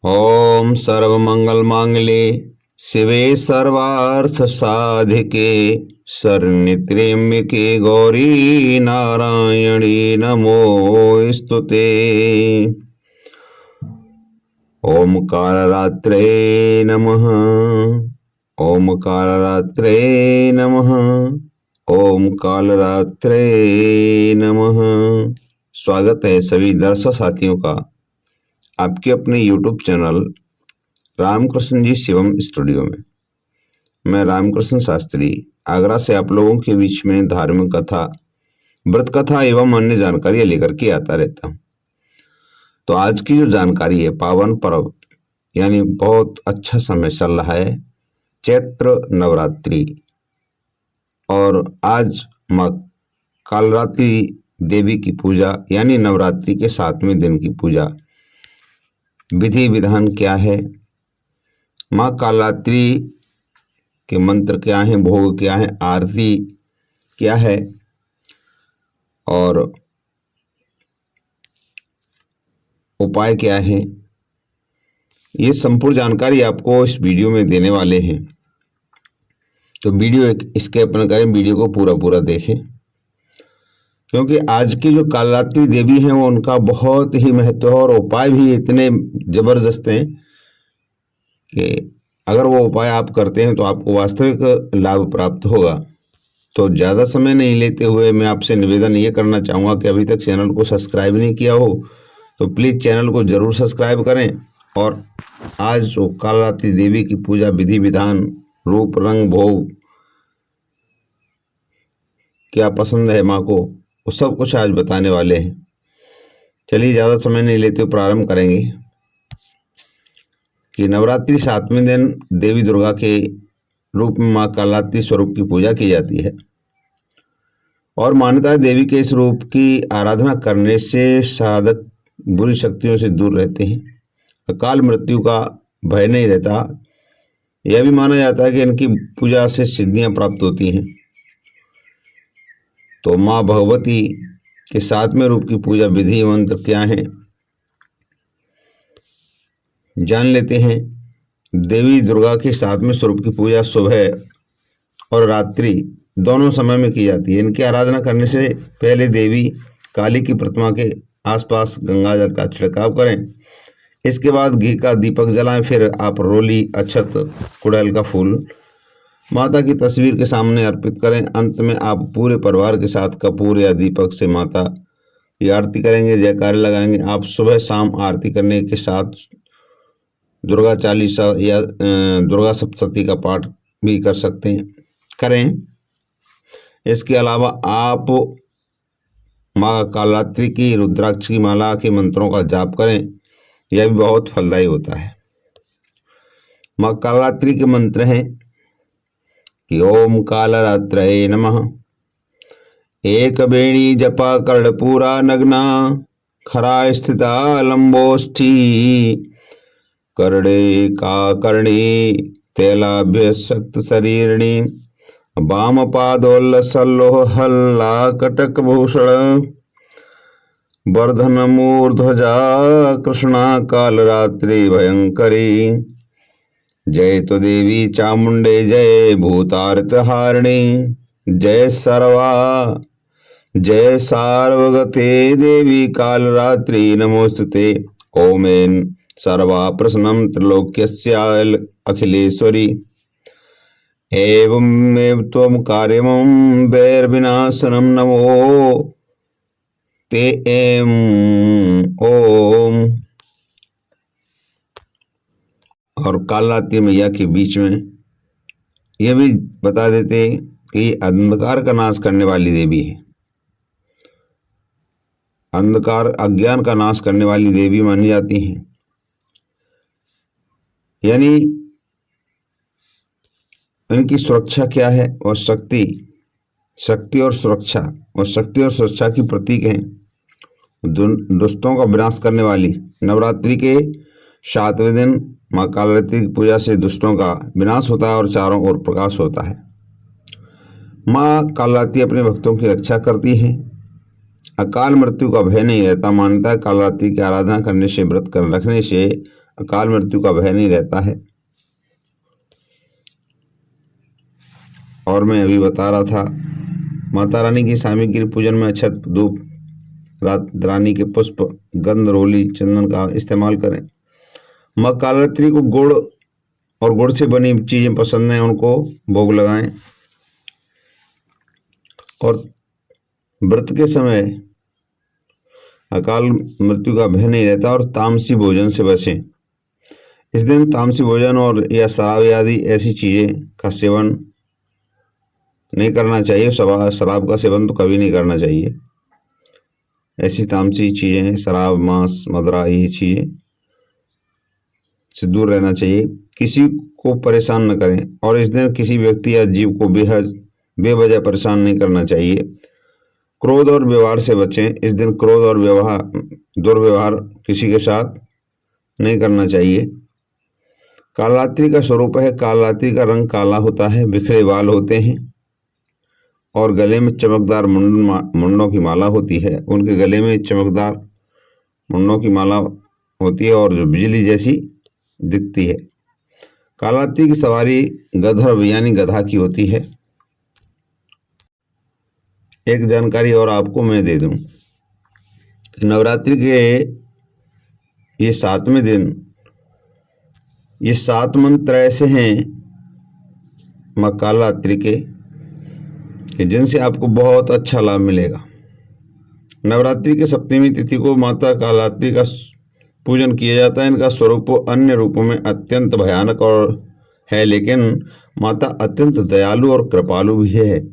ओम सर्वमंगल मांगल्ये शिवे सर्वार्थ साधिके शरण्ये गौरी नारायणी नमोस्तुते। ओम कालरात्रे नमः। ओम कालरात्रे नमः। ओम कालरात्रे नमः। स्वागत है सभी दर्शक साथियों का आपके अपने YouTube चैनल रामकृष्ण जी शिवम स्टूडियो में। मैं रामकृष्ण शास्त्री आगरा से आप लोगों के बीच में धार्मिक कथा, व्रत कथा एवं अन्य जानकारियां लेकर के आता रहता हूं। तो आज की जो जानकारी है, पावन पर्व यानी बहुत अच्छा समय चल रहा है, चैत्र नवरात्रि, और आज माँ कालरात्रि देवी की पूजा यानी नवरात्रि के 7वें दिन की पूजा, विधि विधान क्या है, माँ कालरात्रि के मंत्र क्या हैं, भोग क्या है, आरती क्या है, और उपाय क्या है, ये संपूर्ण जानकारी आपको इस वीडियो में देने वाले हैं। तो वीडियो स्किप न करें, वीडियो को पूरा पूरा देखें, क्योंकि आज की जो कालरात्रि देवी हैं वो उनका बहुत ही महत्व है और उपाय भी इतने जबरदस्त हैं कि अगर वो उपाय आप करते हैं तो आपको वास्तविक लाभ प्राप्त होगा। तो ज़्यादा समय नहीं लेते हुए मैं आपसे निवेदन ये करना चाहूँगा कि अभी तक चैनल को सब्सक्राइब नहीं किया हो तो प्लीज़ चैनल को ज़रूर सब्सक्राइब करें। और आज जो कालरात्रि देवी की पूजा, विधि विधान, रूप रंग भोग, क्या पसंद है माँ को, वो सब कुछ आज बताने वाले हैं। चलिए ज़्यादा समय नहीं लेते हुए प्रारंभ करेंगे कि नवरात्रि 7वें दिन देवी दुर्गा के रूप में माँ कालरात्रि स्वरूप की पूजा की जाती है और मान्यता है देवी के इस रूप की आराधना करने से साधक बुरी शक्तियों से दूर रहते हैं, अकाल मृत्यु का भय नहीं रहता। यह भी माना जाता है कि इनकी पूजा से सिद्धियां प्राप्त होती हैं। तो माँ भगवती के 7वें रूप की पूजा विधि मंत्र क्या है जान लेते हैं। देवी दुर्गा के 7वें स्वरूप की पूजा सुबह और रात्रि दोनों समय में की जाती है। इनकी आराधना करने से पहले देवी काली की प्रतिमा के आसपास गंगा जल का छिड़काव करें। इसके बाद घी का दीपक जलाएं, फिर आप रोली, अक्षत, गुड़हल का फूल माता की तस्वीर के सामने अर्पित करें। अंत में आप पूरे परिवार के साथ कपूर या दीपक से माता की आरती करेंगे, जयकारे लगाएंगे। आप सुबह शाम आरती करने के साथ दुर्गा चालीसा या दुर्गा सप्तशती का पाठ भी कर सकते हैं, करें। इसके अलावा आप माँ कालरात्रि की रुद्राक्ष की माला के मंत्रों का जाप करें, यह भी बहुत फलदायी होता है। माँ कालरात्रि के मंत्र हैं कि ओम कालरात्रये नमः। एक बेणी जपा कर्णपूरा नग्ना, खरा स्थिता लंबोष्ठी, कर्णे का कर्णी तैलाभ्य शक्त शरीरिणी, वाम पादोल्लसल्लोह हल्ला कटक भूषण, वर्धन मूर्ध्वजा कृष्णा कालरात्रि भयंकरी, जय तो देवी चामुंडे जय भूतार्तहारिणी, जय सर्वा जय सार्वगते देवी कालरात्रि नमोस्तुते। ओमेन सर्वा प्रसन्नं त्रिलोक्यस्याल अखिलेश्वरी, एवमेव त्वं कार्यमं वैर्विनाशनं नमो ते एम ओम। और कालरात्रि मैया के बीच में यह भी बता देते हैं कि अंधकार का नाश करने वाली देवी है, अंधकार अज्ञान का नाश करने वाली देवी मानी जाती है। यानी इनकी सुरक्षा क्या है, और शक्ति और सुरक्षा, और शक्ति और सुरक्षा की प्रतीक हैं। दुष्टों का विनाश करने वाली, नवरात्रि के 7वें दिन माँ कालरात्रि की पूजा से दुष्टों का विनाश होता है और चारों ओर प्रकाश होता है। माँ कालरात्रि अपने भक्तों की रक्षा करती है, अकाल मृत्यु का भय नहीं रहता। मान्यता है कालरात्रि की आराधना करने से, व्रत कर रखने से अकाल मृत्यु का भय नहीं रहता है। और मैं अभी बता रहा था, माता रानी की सामग्री पूजन में अक्षत, धूप, रात रानी के पुष्प, गंध, रोली, चंदन का इस्तेमाल करें। माँ कालरात्रि को गुड़ और गुड़ से बनी चीज़ें पसंद हैं, उनको भोग लगाएं। और व्रत के समय अकाल मृत्यु का भय नहीं रहता। और तामसी भोजन से बचें। इस दिन तामसी भोजन और या शराब आदि ऐसी चीज़ें का सेवन नहीं करना चाहिए। शराब का सेवन तो कभी नहीं करना चाहिए। ऐसी तामसी चीज़ें, शराब, मांस, मदिरा, ये चीज़ें से दूर रहना चाहिए। किसी को परेशान न करें और इस दिन किसी व्यक्ति या जीव को बेवजह परेशान नहीं करना चाहिए। क्रोध और व्यवहार से बचें। इस दिन क्रोध और दुर्व्यवहार किसी के साथ नहीं करना चाहिए। कालरात्रि का स्वरूप है, कालरात्रि का रंग काला होता है, बिखरे बाल होते हैं और गले में चमकदार मुंडों की माला होती है। उनके गले में चमकदार मुंडों की माला होती है और जो बिजली जैसी दिखती है। कालरात्रि की सवारी गधर्व यानी गधा की होती है। एक जानकारी और आपको मैं दे दूं कि नवरात्रि के ये 7वें दिन ये 7 मंत्र ऐसे हैं माँ कालरात्रि के कि जिनसे आपको बहुत अच्छा लाभ मिलेगा। नवरात्रि के सप्तमी तिथि को माता कालरात्रि का पूजन किया जाता है। इनका स्वरूप अन्य रूपों में अत्यंत भयानक और है, लेकिन माता अत्यंत दयालु और कृपालु भी है।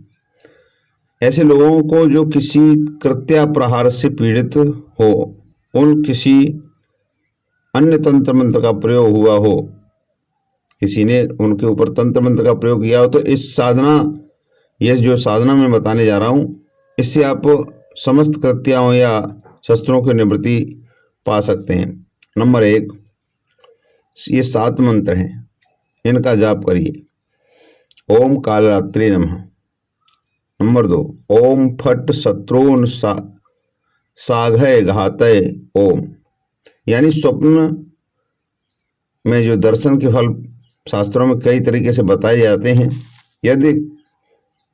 ऐसे लोगों को जो किसी कृत्या प्रहार से पीड़ित हो, उन किसी अन्य तंत्र मंत्र का प्रयोग हुआ हो, किसी ने उनके ऊपर तंत्र मंत्र का प्रयोग किया हो, तो इस साधना, यह जो साधना मैं बताने जा रहा हूँ, इससे आप समस्त कृत्याओं या शस्त्रों की निवृत्ति पा सकते हैं। नंबर 1, ये 7 मंत्र हैं, इनका जाप करिए। ओम कालरात्रि नमः। नंबर 2, ओम फट शत्रुन साघय घातय ओम। यानी स्वप्न में जो दर्शन के फल शास्त्रों में कई तरीके से बताए जाते हैं। यदि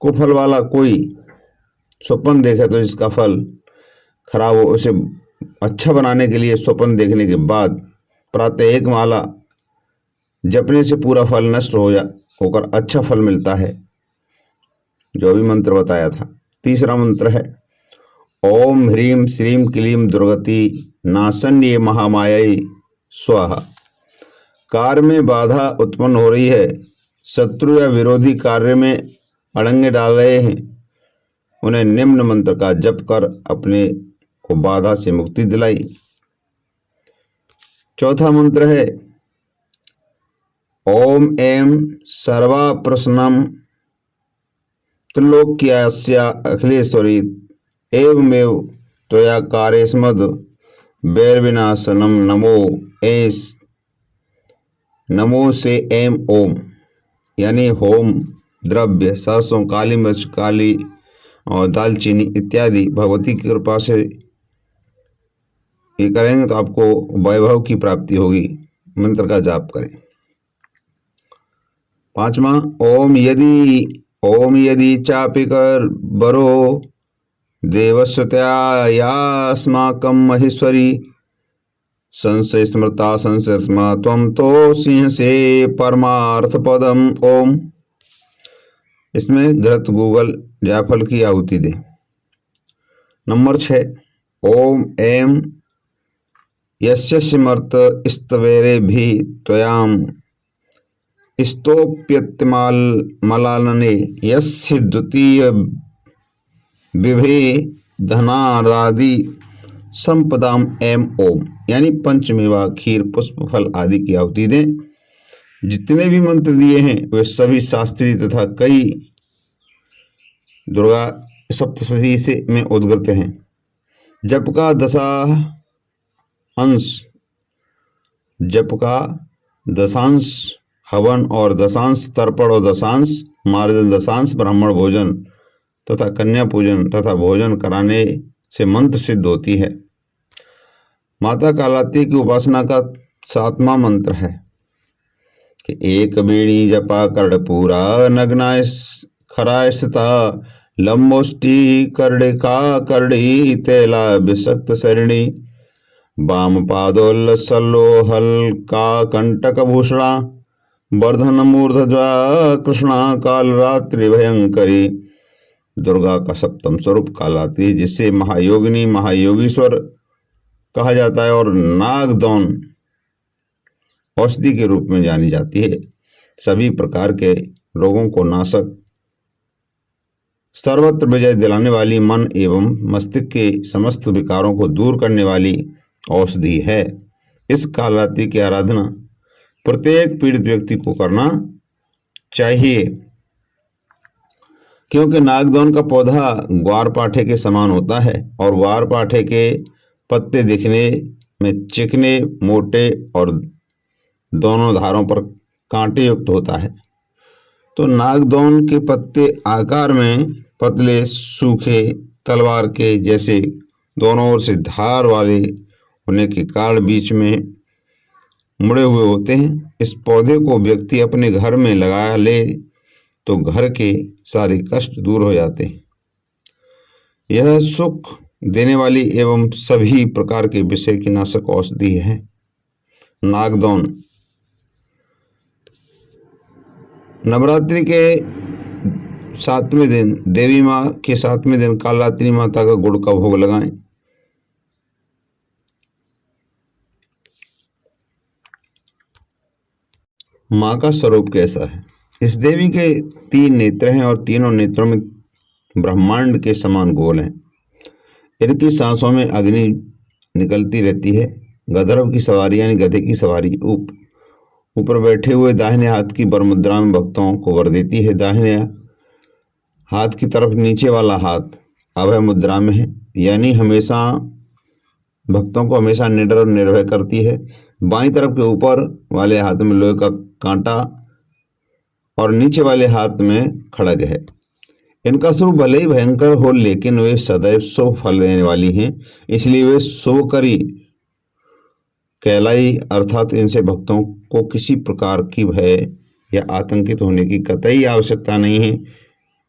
कुफल वाला कोई स्वप्न देखे तो इसका फल खराब हो। उसे अच्छा बनाने के लिए स्वप्न देखने के बाद प्रातः 1 माला जपने से पूरा फल नष्ट होकर अच्छा फल मिलता है, जो भी मंत्र बताया था। तीसरा मंत्र है ओम ह्रीम श्रीम क्लीम दुर्गति नाशन्ये महामायै स्वाहा। कार्य में बाधा उत्पन्न हो रही है, शत्रु या विरोधी कार्य में अड़ंगे डाल रहे हैं, उन्हें निम्न मंत्र का जप कर अपने को बाधा से मुक्ति दिलाई। चौथा मंत्र है ओम ऐं सर्वा प्रसन्नम त्रिलोक्यास्य अखिलेश्वरी एवमेव त्वया कार्यस्मद वैरविनाशनम नमो से एम ओम। यानी होम द्रव्य, सरसों, काली मिर्च, काली और दालचीनी इत्यादि भगवती की कृपा से ये करेंगे तो आपको वैभव की प्राप्ति होगी। मंत्र का जाप करें। 5वां ओम यदि चापि कर बरो देवस्वत्या यास्माकं महेश्वरी संशय स्मृता संशयमा त्वं तो सिंह से परमार्थ पदम ओम। इसमें घृत, गूगल, जायफल की आहुति दें। नंबर 6, ओम ऐं यस्य स्मर्त स्तवेरे भी त्वयाम स्तोप्यतिमाल मलालने यस्य द्वितीय विभे धनारादि संपदाम एम ओम। यानी पंचमेवा, खीर, पुष्प, फल आदि की आहुति दें। जितने भी मंत्र दिए हैं वे सभी शास्त्रीय तथा कई दुर्गा सप्तशती से में उद्गत हैं। जप का दशांश हवन और दशांश तर्पण और दशांश मार्जन, दशांश ब्राह्मण भोजन तथा कन्या पूजन तथा भोजन कराने से मंत्र सिद्ध होती है। माता कालरात्रि की उपासना का सातवां मंत्र है कि एक बीड़ी जपा कर्णपूरा नग्नाय खरायस्ता लंबोष्टि कर्णिका कर्णी तेला विषक्त सरिणी वाम पादोल्लसल्लोहल का कंटक भूषणा वर्धन मूर्धजा कृष्णा काल रात्रि भयंकरी। दुर्गा का सप्तम स्वरूप कालात्रि, जिसे महायोगिनी महायोगीश्वर कहा जाता है और नागदौन औषधि के रूप में जानी जाती है। सभी प्रकार के रोगों को नाशक, सर्वत्र विजय दिलाने वाली, मन एवं मस्तिष्क के समस्त विकारों को दूर करने वाली औषधि है। इस कालात्रि की आराधना प्रत्येक पीड़ित व्यक्ति को करना चाहिए, क्योंकि नागदौन का पौधा ग्वारपाठे के समान होता है और ग्वारपाठे के पत्ते दिखने में चिकने, मोटे और दोनों धारों पर कांटे युक्त होता है। तो नागदौन के पत्ते आकार में पतले, सूखे, तलवार के जैसे दोनों ओर से धार वाले होने के कारण बीच में मुड़े हुए होते हैं। इस पौधे को व्यक्ति अपने घर में लगा ले तो घर के सारे कष्ट दूर हो जाते हैं। यह सुख देने वाली एवं सभी प्रकार के विषय की नाशक औषधि है। नागदौन नवरात्रि के 7वें दिन, देवी माँ के 7वें दिन कालात्रि माता का गुड़ का भोग लगाएं। माँ का स्वरूप कैसा है? इस देवी के 3 नेत्र हैं और तीनों नेत्रों में ब्रह्मांड के समान गोल हैं। इनकी सांसों में अग्नि निकलती रहती है। गधर्व की सवारी यानी गधे की सवारी ऊपर बैठे हुए दाहिने हाथ की वर मुद्रा में भक्तों को वर देती है। दाहिने हाथ की तरफ नीचे वाला हाथ अभय मुद्रा में है, यानी हमेशा भक्तों को हमेशा निडर और निर्भय करती है। बाईं तरफ के ऊपर वाले हाथ में लोहे का कांटा और नीचे वाले हाथ में खड़ग है। इनका स्वरूप भले ही भयंकर हो, लेकिन वे सदैव शुभ फल देने वाली हैं, इसलिए वे शुभकरी कहलाई, अर्थात इनसे भक्तों को किसी प्रकार की भय या आतंकित होने की कतई आवश्यकता नहीं है।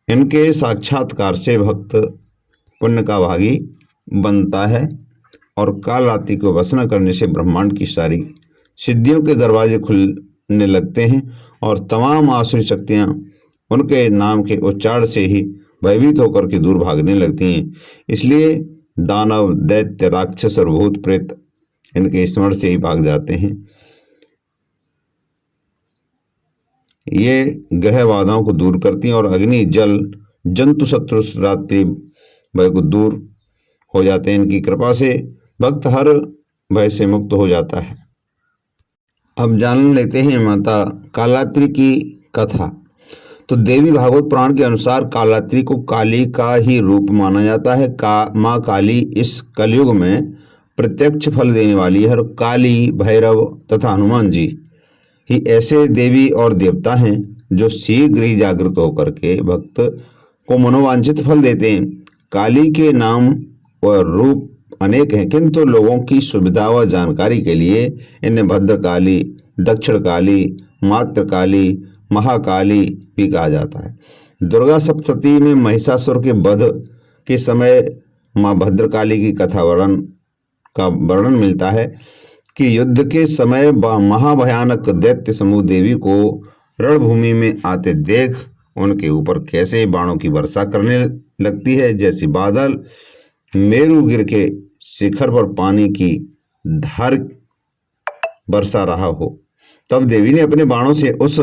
इनके साक्षात्कार से भक्त पुण्य का भागी बनता है और कालरात्रि को वसना करने से ब्रह्मांड की सारी सिद्धियों के दरवाजे खुलने लगते हैं और तमाम आसुरी शक्तियाँ उनके नाम के उच्चारण से ही भयभीत होकर के दूर भागने लगती हैं। इसलिए दानव, दैत्य, राक्षस और भूत प्रेत इनके स्मरण से ही भाग जाते हैं। ये ग्रह बाधाओं को दूर करती हैं और अग्नि, जल, जंतु, शत्रु, रात्रि भय को दूर हो जाते हैं। इनकी कृपा से भक्त हर भय से मुक्त हो जाता है। अब जान लेते हैं माता कालात्रि की कथा। तो देवी भागवत पुराण के अनुसार कालात्रि को काली का ही रूप माना जाता है। माँ काली इस कलयुग में प्रत्यक्ष फल देने वाली है और काली, भैरव तथा हनुमान जी ही ऐसे देवी और देवता हैं जो शीघ्र ही जागृत होकर के भक्त को मनोवांछित फल देते हैं। काली के नाम और रूप अनेक हैं, किंतु लोगों की सुविधा व जानकारी के लिए इन्हें भद्रकाली, दक्षिण काली, मातृकाली, महाकाली भी कहा जाता है। दुर्गा सप्तशती में महिषासुर के वध के समय माँ भद्रकाली की कथा वर्णन मिलता है कि युद्ध के समय महाभयानक दैत्य समूह देवी को रणभूमि में आते देख उनके ऊपर कैसे बाणों की वर्षा करने लगती है, जैसे बादल मेरू गिर के शिखर पर पानी की धार बरसा रहा हो। तब देवी ने अपने बाणों से उस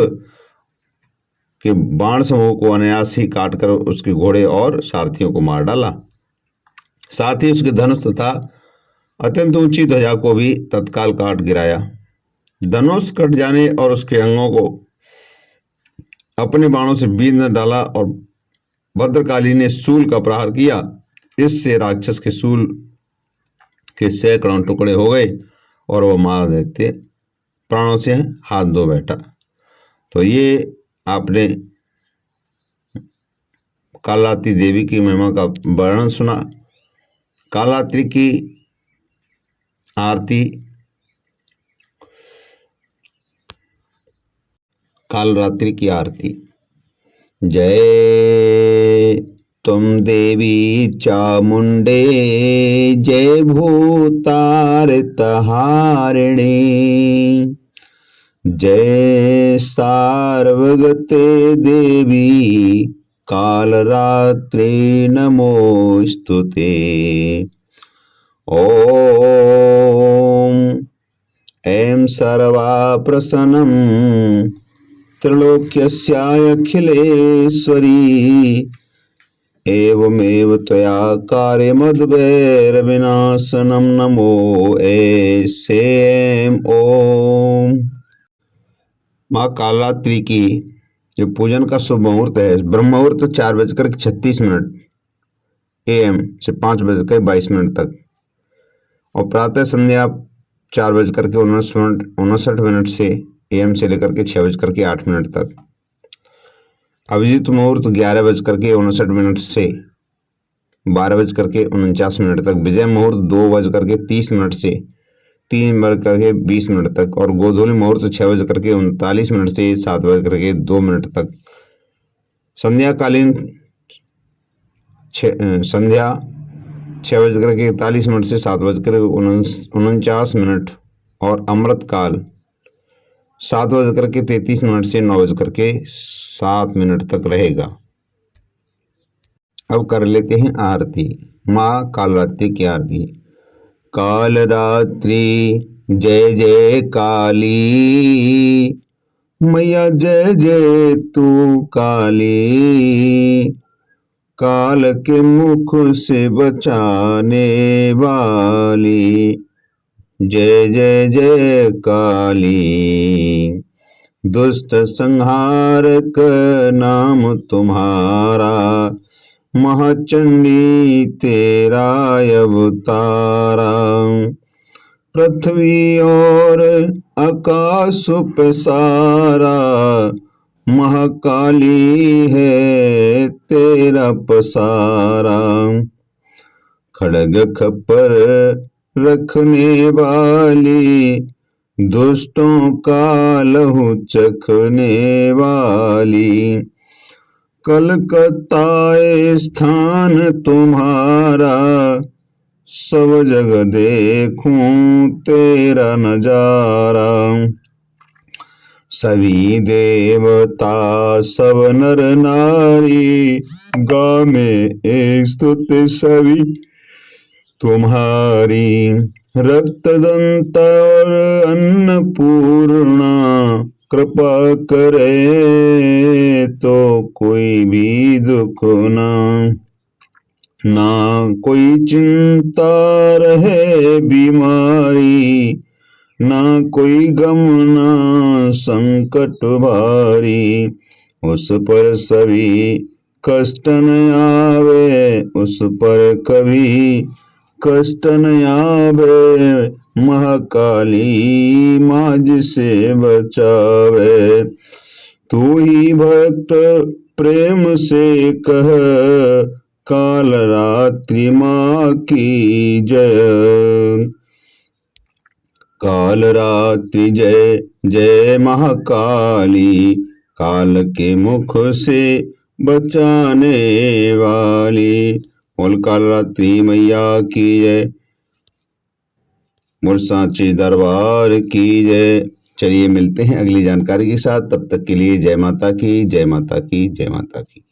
के बाण समूह को अनायास ही काटकर उसके घोड़े और सारथियों को मार डाला। साथ ही उसके धनुष तथा अत्यंत ऊंची ध्वजा को भी तत्काल काट गिराया। धनुष कट जाने और उसके अंगों को अपने बाणों से बींध डाला और भद्रकाली ने शूल का प्रहार किया। इससे राक्षस के शूल के सैकड़ों टुकड़े हो गए और वह महादैत्य प्राणों से हाथ धो बैठा। तो ये आपने कालात्रि देवी की महिमा का वर्णन सुना। कालात्रि की आरती कालरात्रि की आरती। जय तुम देवी चामुंडे, जय भूतारित हारिणी, जय सार्वगते देवी कालरात्रि नमोस्तुते। ओम ऐं सर्वा प्रसन्नं त्रिलोक्यस्याखिलेश्वरी, एवमेव त्वया कार्यमद्वैरविनाशनं नमो ऐसे ओम। माँ कालरात्रि की जो पूजन का शुभ मुहूर्त है, ब्रह्म मुहूर्त 4:36 AM से 5:22 तक, और प्रातः संध्या 4:59 से AM से लेकर के 6:08 तक। अभिजीत मुहूर्त 11:59 से 12:49 तक। विजय मुहूर्त 2:30 से 3:20 तक, और गोधूली मुहूर्त 6:39 से 7:02 तक। संध्याकालीन संध्या 6:41 से 7:49, और अमृतकाल 7:33 से 9:07 तक रहेगा। अब कर लेते हैं आरती। माँ कालरात्रि की आरती। कालरात्रि जय जय काली, मैया जय जय तू काली, काल के मुख से बचाने वाली, जय जय जय काली। दुष्ट संहारक नाम तुम्हारा, महाचंडी तेरा अवतारा। पृथ्वी और आकाश पसारा, महाकाली है तेरा पसारा। खड्ग खप्पर रखने वाली, दुष्टों का लहू चखने वाली, कलकत्ता स्थान तुम्हारा, सब जग देखूं तेरा नजारा। सभी देवता सब नर नारी, गावे एक स्तुति सभी तुम्हारी। रक्तदंता और अन्नपूर्णा, कृपा करे तो कोई भी दुख ना कोई चिंता रहे बीमारी, ना कोई गम ना संकट भारी। उस पर सभी कष्ट न आवे, उस पर कभी कष्ट न आवे, महाकाली माँ जिसे बचावे। तू ही भक्त प्रेम से कह, कालरात्रि माँ की जय। कालरात्रि जय जय महाकाली, काल के मुख से बचाने वाली। बोल कालरात्रि मैया की जय, बोल सांची दरबार की जय। चलिए मिलते हैं अगली जानकारी के साथ, तब तक के लिए जय माता की, जय माता की, जय माता की।